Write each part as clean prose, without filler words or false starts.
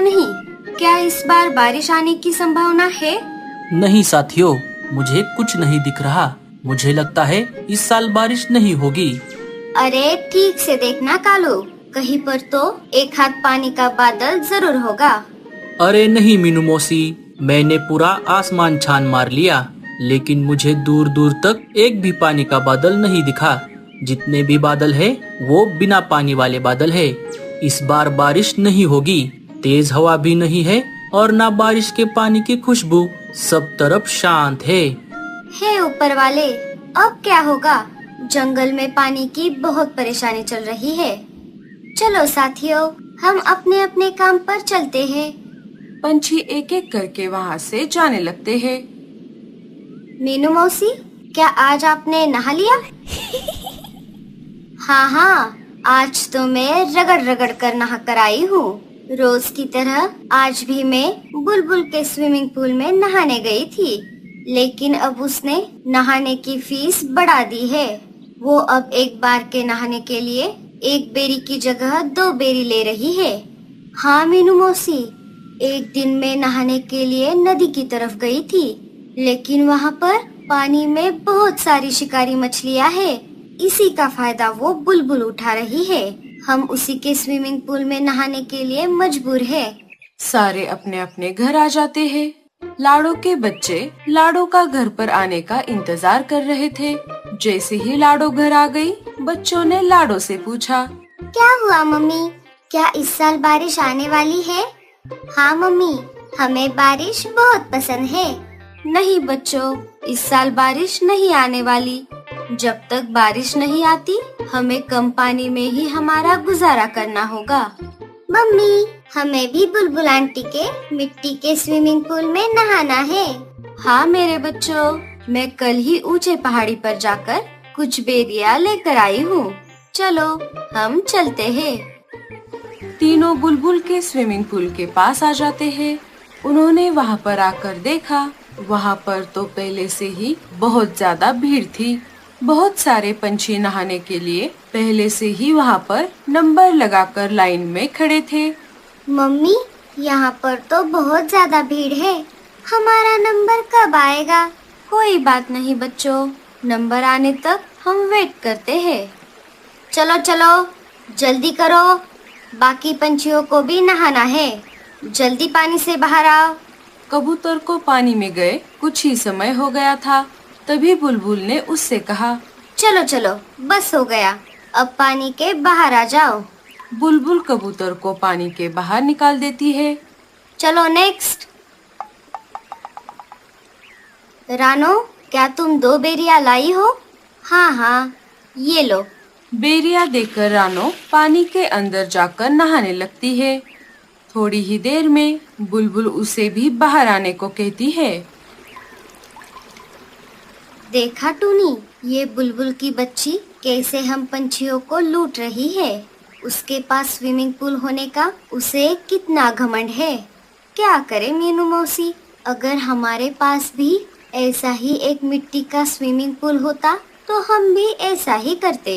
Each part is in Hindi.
नहीं। क्या इस बार बारिश आने की संभावना है? नहीं साथियों, मुझे कुछ नहीं दिख रहा। मुझे लगता है इस साल बारिश नहीं होगी। अरे ठीक से देखना कालू, कहीं पर तो एक हाथ पानी का बादल जरूर होगा। अरे नहीं मीनू मौसी, मैंने पूरा आसमान छान मार लिया, लेकिन मुझे दूर दूर तक एक भी पानी का बादल नहीं दिखा। जितने भी बादल है वो बिना पानी वाले बादल है। इस बार बारिश नहीं होगी। तेज हवा भी नहीं है और ना बारिश के पानी की खुशबू। सब तरफ शांत है। हे ऊपर वाले, अब क्या होगा? जंगल में पानी की बहुत परेशानी चल रही है। चलो साथियों, हम अपने अपने काम पर चलते हैं। पंछी एक एक करके वहाँ से जाने लगते हैं। मीनू मौसी, क्या आज आपने नहा लिया? हाँ, आज तो मैं रगड़ रगड़ कर नहा कर आई हूँ। रोज की तरह आज भी मैं बुलबुल के स्विमिंग पूल में नहाने गई थी, लेकिन अब उसने नहाने की फीस बढ़ा दी है। वो अब एक बार के नहाने के लिए 1 बेरी की जगह 2 बेरी ले रही है। हाँ मीनू मौसी, एक दिन मैं नहाने के लिए नदी की तरफ गई थी, लेकिन वहाँ पर पानी में बहुत सारी शिकारी मछलियाँ हैं। इसी का फायदा वो बुलबुल उठा रही है। हम उसी के स्विमिंग पूल में नहाने के लिए मजबूर है। सारे अपने अपने घर आ जाते हैं। लाडो के बच्चे लाडो का घर पर आने का इंतजार कर रहे थे। जैसे ही लाडो घर आ गई, बच्चों ने लाडो से पूछा, क्या हुआ मम्मी? क्या इस साल बारिश आने वाली है? हाँ मम्मी, हमें बारिश बहुत पसंद है। नहीं बच्चों, इस साल बारिश नहीं आने वाली। जब तक बारिश नहीं आती, हमें कम पानी में ही हमारा गुजारा करना होगा। मम्मी, हमें भी बुलबुल आंटी के मिट्टी के स्विमिंग पूल में नहाना है। हाँ मेरे बच्चों, मैं कल ही ऊंचे पहाड़ी पर जाकर कुछ बेरियां लेकर आई हूँ। चलो हम चलते हैं। तीनों बुलबुल के स्विमिंग पूल के पास आ जाते हैं। उन्होंने वहाँ पर आकर देखा, वहाँ पर तो पहले से ही बहुत ज्यादा भीड़ थी। बहुत सारे पंछी नहाने के लिए पहले से ही वहाँ पर नंबर लगाकर लाइन में खड़े थे। मम्मी, यहाँ पर तो बहुत ज्यादा भीड़ है। हमारा नंबर कब आएगा? कोई बात नहीं बच्चों, नंबर आने तक हम वेट करते हैं। चलो चलो, जल्दी करो, बाकी पंछियों को भी नहाना है। जल्दी पानी से बाहर आओ। कबूतर को पानी में गए कुछ ही समय हो गया था। तभी बुलबुल ने उससे कहा, चलो चलो, बस हो गया, अब पानी के बाहर आ जाओ। बुलबुल कबूतर को पानी के बाहर निकाल देती है। चलो नेक्स्ट। रानो, क्या तुम 2 बेरियां लाई हो? हाँ, ये लो। बेरिया देकर रानो पानी के अंदर जाकर नहाने लगती है। थोड़ी ही देर में बुलबुल उसे भी बाहर आने को कहती है। देखा टूनी, ये बुलबुल की बच्ची कैसे हम पंछियों को लूट रही है। उसके पास स्विमिंग पूल होने का उसे कितना घमंड है। क्या करे मीनू मौसी, अगर हमारे पास भी ऐसा ही एक मिट्टी का स्विमिंग पूल होता तो हम भी ऐसा ही करते।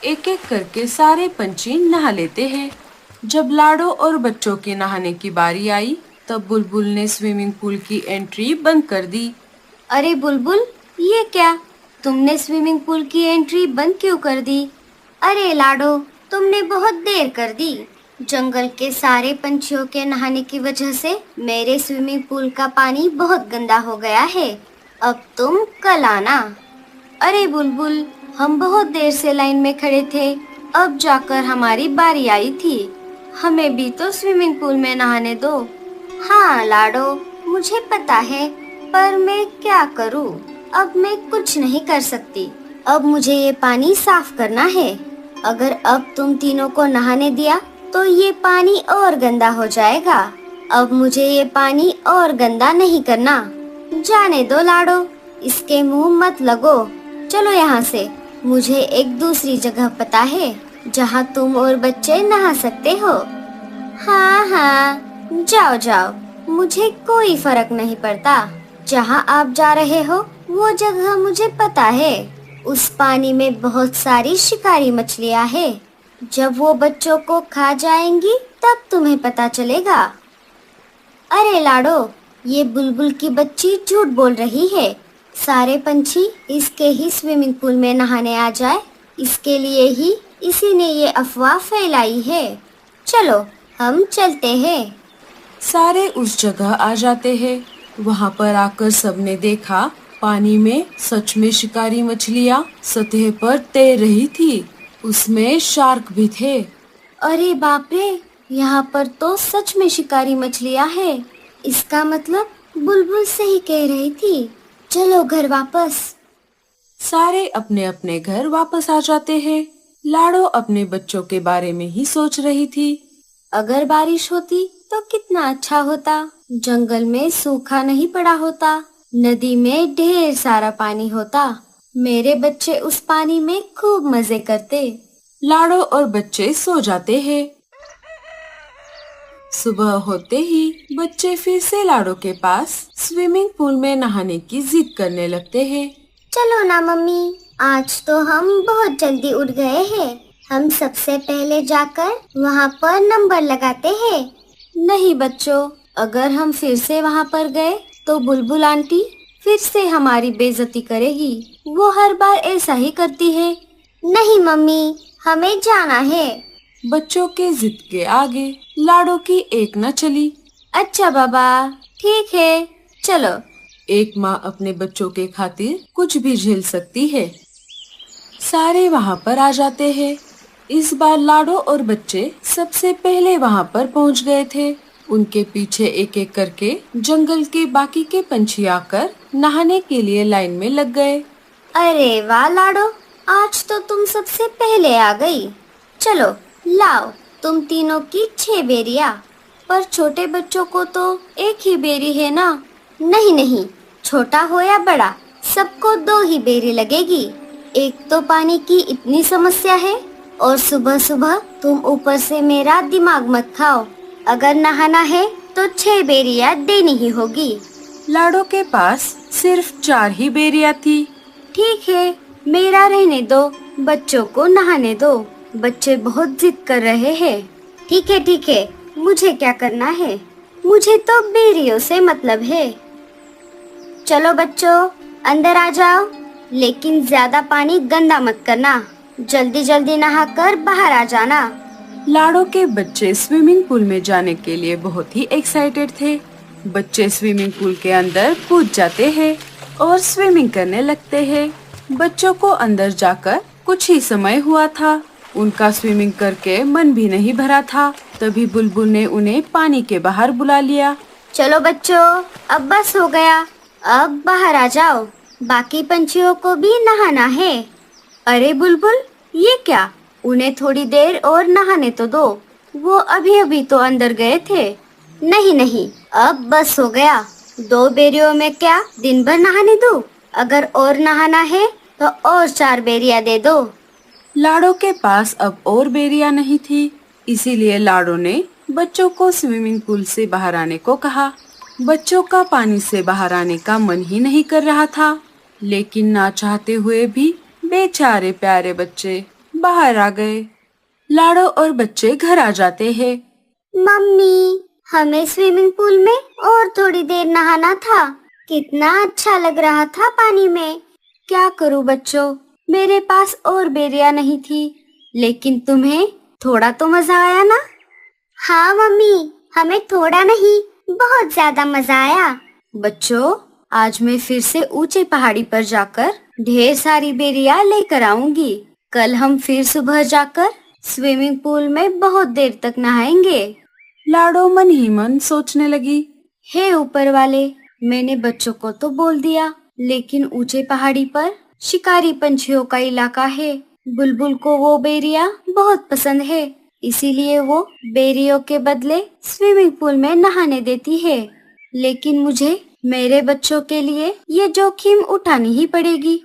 एक एक करके सारे पंछी नहा लेते हैं। जब लाडो और बच्चों के नहाने की बारी आई, तब बुलबुल ने स्विमिंग पूल की एंट्री बंद कर दी। अरे बुलबुल, ये क्या? तुमने स्विमिंग पूल की एंट्री बंद क्यों कर दी? अरे लाडो, तुमने बहुत देर कर दी। जंगल के सारे पंछियों के नहाने की वजह से मेरे स्विमिंग पूल का पानी बहुत गंदा हो गया है। अब तुम कल आना। अरे बुलबुल, हम बहुत देर से लाइन में खड़े थे, अब जाकर हमारी बारी आई थी। हमें भी तो स्विमिंग पूल में नहाने दो। हाँ लाडो, मुझे पता है, पर मैं क्या करूँ? अब मैं कुछ नहीं कर सकती। अब मुझे ये पानी साफ करना है। अगर अब तुम तीनों को नहाने दिया तो ये पानी और गंदा हो जाएगा। अब मुझे ये पानी और गंदा नहीं करना। जाने दो लाडो, इसके मुंह मत लगो। चलो यहाँ से। मुझे एक दूसरी जगह पता है जहाँ तुम और बच्चे नहा सकते हो। हाँ, जाओ जाओ, मुझे कोई फर्क नहीं पड़ता। जहाँ आप जा रहे हो वो जगह मुझे पता है। उस पानी में बहुत सारी शिकारी मछलियाँ हैं। जब वो बच्चों को खा जाएंगी तब तुम्हें पता चलेगा। अरे लाडो, ये बुलबुल की बच्ची झूठ बोल रही है। सारे पंछी इसके ही स्विमिंग पूल में नहाने आ जाए, इसके लिए ही इसी ने ये अफवाह फैलाई है। चलो हम चलते हैं। सारे उस जगह आ जाते हैं। वहाँ पर आकर सबने देखा, पानी में सच में शिकारी मछलियाँ सतह पर तैर रही थी। उसमें शार्क भी थे। अरे बाप रे, यहाँ पर तो सच में शिकारी मछलियाँ हैं। इसका मतलब बुलबुल सही कह रही थी। चलो घर वापस। सारे अपने अपने घर वापस आ जाते हैं। लाडो अपने बच्चों के बारे में ही सोच रही थी। अगर बारिश होती तो कितना अच्छा होता। जंगल में सूखा नहीं पड़ा होता, नदी में ढेर सारा पानी होता। मेरे बच्चे उस पानी में खूब मजे करते। लाडो और बच्चे सो जाते हैं। सुबह होते ही बच्चे फिर से लाडो के पास स्विमिंग पूल में नहाने की जिद करने लगते हैं। चलो ना मम्मी, आज तो हम बहुत जल्दी उठ गए हैं। हम सबसे पहले जाकर वहाँ पर नंबर लगाते हैं। नहीं बच्चों, अगर हम फिर से वहाँ पर गए तो बुलबुल आंटी फिर से हमारी बेइज्जती करेगी। वो हर बार ऐसा ही करती है। नहीं मम्मी, हमें जाना है। बच्चों के जिद के आगे लाडो की एक न चली। अच्छा बाबा, ठीक है, चलो। एक माँ अपने बच्चों के खातिर कुछ भी झेल सकती है। सारे वहाँ पर आ जाते हैं। इस बार लाडो और बच्चे सबसे पहले वहाँ पर पहुँच गए थे। उनके पीछे एक एक करके जंगल के बाकी के पंछी आकर नहाने के लिए लाइन में लग गए। अरे वाह लाडो, आज तो तुम सबसे पहले आ गई। चलो लाओ तुम तीनों की 6 बेरियां। पर छोटे बच्चों को तो एक ही बेरी है ना। नहीं नहीं, छोटा हो या बड़ा, सबको 2 ही बेरी लगेगी। एक तो पानी की इतनी समस्या है, और सुबह सुबह तुम ऊपर से मेरा दिमाग मत खाओ। अगर नहाना है तो 6 बेरियां देनी ही होगी। लाडो के पास सिर्फ 4 ही बेरियां थी। ठीक है, मेरा रहने दो, बच्चों को नहाने दो। बच्चे बहुत जिद कर रहे हैं। ठीक है, मुझे क्या करना है, मुझे तो बेरियों से मतलब है। चलो बच्चों, अंदर आ जाओ, लेकिन ज्यादा पानी गंदा मत करना। जल्दी जल्दी नहाकर बाहर आ जाना। लाडो के बच्चे स्विमिंग पूल में जाने के लिए बहुत ही एक्साइटेड थे। बच्चे स्विमिंग पूल के अंदर कूद जाते हैं और स्विमिंग करने लगते हैं। बच्चों को अंदर जाकर कुछ ही समय हुआ था। उनका स्विमिंग करके मन भी नहीं भरा था। तभी बुलबुल ने उन्हें पानी के बाहर बुला लिया। चलो बच्चों, अब बस हो गया, अब बाहर आ जाओ। बाकी पंछियों को भी नहाना है। अरे बुलबुल, ये क्या? उन्हें थोड़ी देर और नहाने तो दो, वो अभी अभी तो अंदर गए थे। नहीं नहीं, अब बस हो गया। 2 बेरियों में क्या दिन भर नहाने दो? अगर और नहाना है तो और 4 बेरियां दे दो। लाडो के पास अब और बेरियां नहीं थी, इसीलिए लाडो ने बच्चों को स्विमिंग पूल से बाहर आने को कहा। बच्चों का पानी से बाहर आने का मन ही नहीं कर रहा था, लेकिन ना चाहते हुए भी बेचारे प्यारे बच्चे बाहर आ गए। लाडो और बच्चे घर आ जाते हैं। मम्मी, हमें स्विमिंग पूल में और थोड़ी देर नहाना था। कितना अच्छा लग रहा था पानी में। क्या करूं बच्चों, मेरे पास और बेरिया नहीं थी, लेकिन तुम्हें थोड़ा तो मजा आया ना? हाँ मम्मी, हमें थोड़ा नहीं, बहुत ज्यादा मजा आया। बच्चों, आज मैं फिर से ऊंचे पहाड़ी पर जाकर ढेर सारी बेरिया लेकर आऊंगी। कल हम फिर सुबह जाकर स्विमिंग पूल में बहुत देर तक नहाएंगे। लाडो मन ही मन सोचने लगी, हे ऊपर वाले, मैंने बच्चों को तो बोल दिया, लेकिन ऊंचे पहाड़ी पर शिकारी पंछियों का इलाका है। बुलबुल को वो बेरिया बहुत पसंद है, इसीलिए वो बेरियों के बदले स्विमिंग पूल में नहाने देती है। लेकिन मुझे मेरे बच्चों के लिए ये जोखिम उठानी ही पड़ेगी।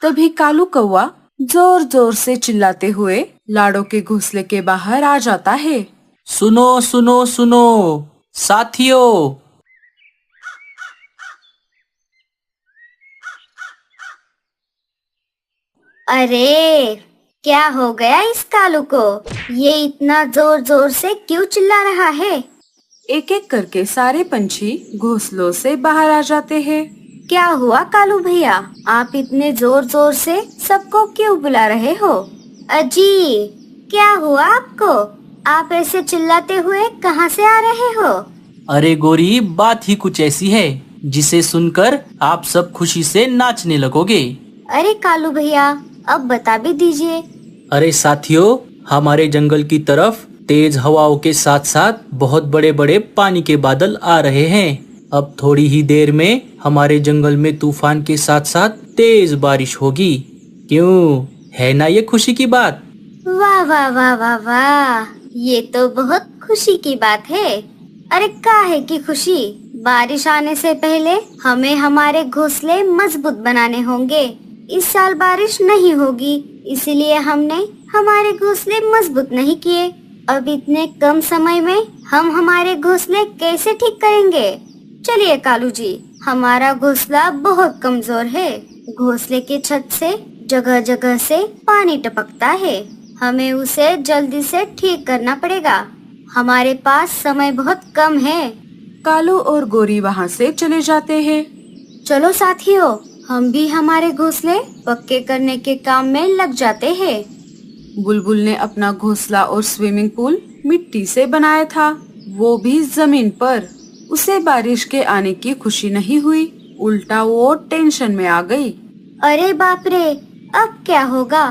तभी कालू कौवा जोर जोर से चिल्लाते हुए लाडो के घोंसले के बाहर आ जाता है। सुनो सुनो सुनो साथियों, अरे क्या हो गया इस कालू को? ये इतना जोर जोर से क्यों चिल्ला रहा है? एक एक करके सारे पंछी घोंसलों से बाहर आ जाते हैं। क्या हुआ कालू भैया, आप इतने जोर जोर से सबको क्यों बुला रहे हो? अजी, क्या हुआ आपको? आप ऐसे चिल्लाते हुए कहाँ से आ रहे हो? अरे गोरी, बात ही कुछ ऐसी है जिसे सुनकर आप सब खुशी से नाचने लगोगे। अरे कालू भैया, अब बता भी दीजिए। अरे साथियों, हमारे जंगल की तरफ तेज हवाओं के साथ साथ बहुत बड़े बड़े पानी के बादल आ रहे हैं। अब थोड़ी ही देर में हमारे जंगल में तूफान के साथ साथ तेज बारिश होगी। क्यों, है ना ये खुशी की बात? वाह वाह वाह वाह वाह, ये तो बहुत खुशी की बात है। अरे काहे की खुशी? बारिश आने से पहले हमें हमारे घोंसले मजबूत बनाने होंगे। इस साल बारिश नहीं होगी, इसलिए हमने हमारे घोंसले मजबूत नहीं किए। अब इतने कम समय में हम हमारे घोंसले कैसे ठीक करेंगे? चलिए कालू जी, हमारा घोंसला बहुत कमजोर है। घोंसले के छत से जगह जगह से पानी टपकता है। हमें उसे जल्दी से ठीक करना पड़ेगा। हमारे पास समय बहुत कम है। कालू और गोरी वहाँ से चले जाते हैं। चलो साथियों, हम भी हमारे घोंसले पक्के करने के काम में लग जाते हैं। बुलबुल ने अपना घोंसला और स्विमिंग पूल मिट्टी से बनाया था, वो भी जमीन पर। उसे बारिश के आने की खुशी नहीं हुई, उल्टा वो टेंशन में आ गई। अरे बाप रे, अब क्या होगा?